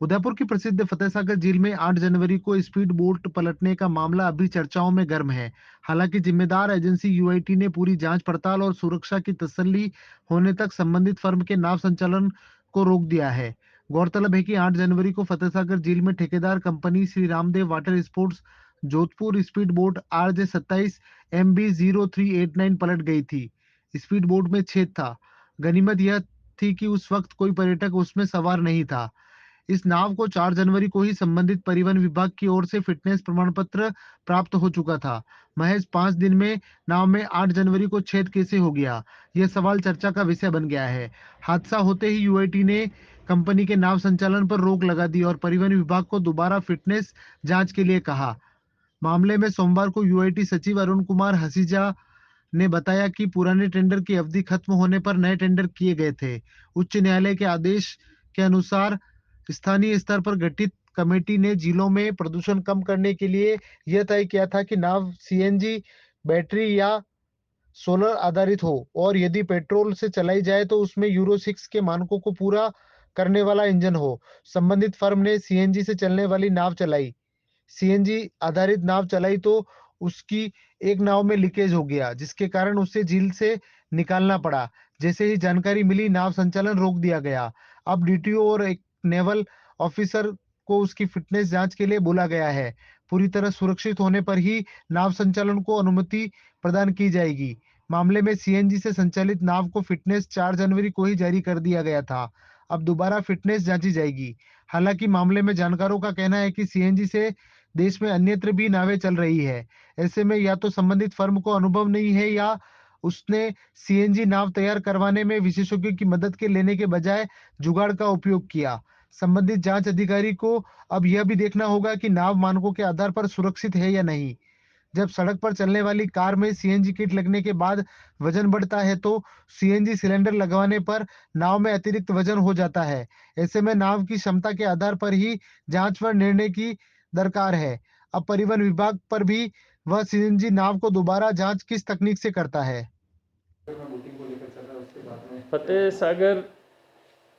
उदयपुर की प्रसिद्ध फतेह सागर झील में 8 जनवरी को स्पीड बोट पलटने का मामला अभी चर्चाओं में गर्म है। हालांकि जिम्मेदार एजेंसी यूआईटी ने पूरी जांच पड़ताल और सुरक्षा की तसल्ली होने तक संबंधित फर्म के नाव संचालन को रोक दिया है। गौरतलब है कि 8 जनवरी को फतेह सागर झील में ठेकेदार company Shri Ramdev water sports Jodhpur speed boat RJ27 MB0389 पलट गई थी। स्पीड बोट में छेद था। गनीमत यह थी कि उस वक्त कोई पर्यटक उसमें सवार नहीं था। इस नाव को 4 जनवरी को ही संबंधित परिवहन विभाग की ओर से फिटनेस प्रमाण पत्र प्राप्त हो चुका था। महज 5 दिन में नाव में 8 जनवरी को छेद कैसे हो गया, यह सवाल चर्चा का विषय बन गया है। हादसा होते ही यूआईटी ने कंपनी के नाव संचालन पर रोक लगा दी और परिवहन विभाग को दोबारा फिटनेस जांच के लिए कहा। मामले में सोमवार को यूआईटी सचिव अरुण कुमार हसीजा ने बताया कि पुराने टेंडर की अवधि खत्म होने पर नए टेंडर किए गए थे। उच्च न्यायालय के आदेश के अनुसार स्थानीय स्तर पर गठित कमेटी ने जिलों में प्रदूषण कम करने के लिए यह तय किया था कि नाव सीएनजी, बैटरी या सोलर आधारित हो और यदि पेट्रोल से चलाई जाए तो उसमें यूरो 6 के मानकों को पूरा करने वाला इंजन हो। संबंधित फर्म ने सीएनजी से चलने वाली नाव चलाई। सीएनजी आधारित नाव चलाई तो उसकी एक नाव में लीकेज हो गया, जिसके कारण उसे झील से निकालना पड़ा। जैसे ही जानकारी मिली, नाव संचालन रोक दिया गया। अब डीटीओ और एक नेवल ऑफिसर को उसकी फिटनेस जांच के लिए बुला गया है। पूरी तरह सुरक्षित होने पर ही नाव संचालन को अनुमति प्रदान की जाएगी। मामले में सीएनजी से संचालित नाव को फिटनेस 4 जनवरी को ही जारी कर दिया गया था। अब दोबारा फिटनेस जांची जाएगी। हालांकि मामले में जानकारों का कहना है कि सीएनजी से देश में अन्यत्र भी नावें चल रही है। ऐसे में या तो संबंधित फर्म को अनुभव नहीं है या उसने सीएनजी नाव तैयार करवाने में विशेषज्ञों की मदद के लेने के बजाय जुगाड़ का उपयोग किया। संबंधित जांच अधिकारी को अब यह भी देखना होगा कि नाव मानकों के आधार पर सुरक्षित है या नहीं। जब सड़क पर चलने वाली कार में सीएनजी किट लगने के बाद वजन बढ़ता है तो सीएनजी सिलेंडर लगवाने पर नाव में अतिरिक्त वजन हो जाता है। ऐसे में नाव की क्षमता के आधार पर ही जांच व निर्णय की दरकार है। अब परिवहन विभाग पर भी वह सीएनजी नाव को दोबारा जांच किस तकनीक से करता है। फतेह सागर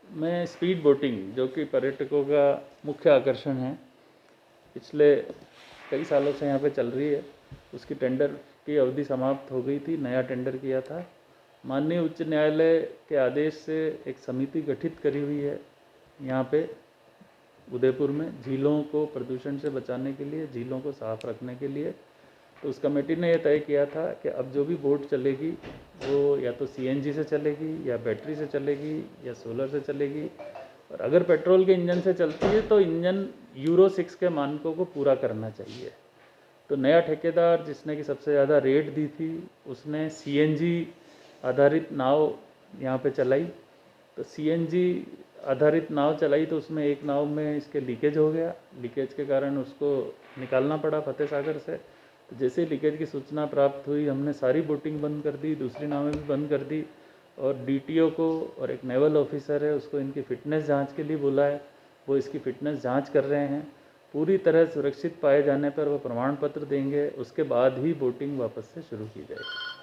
में स्पीड बोटिंग जो कि पर्यटकों का मुख्य आकर्षण है, पिछले कई सालों से यहाँ पे चल रही है। उसकी टेंडर की अवधि समाप्त हो गई थी, नया टेंडर किया था। माननीय उच्च न्यायालय के आदेश से एक समिति गठित करी हुई है यहाँ पे उदयपुर में, झीलों को प्रदूषण से बचाने के लिए, झीलों को साफ रखने के लिए। तो उस कमेटी ने यह तय किया था कि अब जो भी बोट चलेगी वो या तो सीएनजी से चलेगी या बैटरी से चलेगी या सोलर से चलेगी, और अगर पेट्रोल के इंजन से चलती है तो इंजन यूरो 6 के मानकों को पूरा करना चाहिए। तो नया ठेकेदार जिसने कि सबसे ज़्यादा रेट दी थी, उसने सीएनजी आधारित नाव यहाँ पे चलाई। तो सीएनजी आधारित नाव चलाई तो उसमें एक नाव में इसके लीकेज हो गया। लीकेज के कारण उसको निकालना पड़ा फतेह सागर से। तो जैसे ही लीकेज की सूचना प्राप्त हुई, हमने सारी बोटिंग बंद कर दी, दूसरी नावें भी बंद कर दी, और डीटीओ को और एक नेवल ऑफिसर है उसको इनकी फ़िटनेस जांच के लिए बुलाया है। वो इसकी फ़िटनेस जांच कर रहे हैं। पूरी तरह सुरक्षित पाए जाने पर वो प्रमाण पत्र देंगे, उसके बाद ही बोटिंग वापस से शुरू की जाएगी।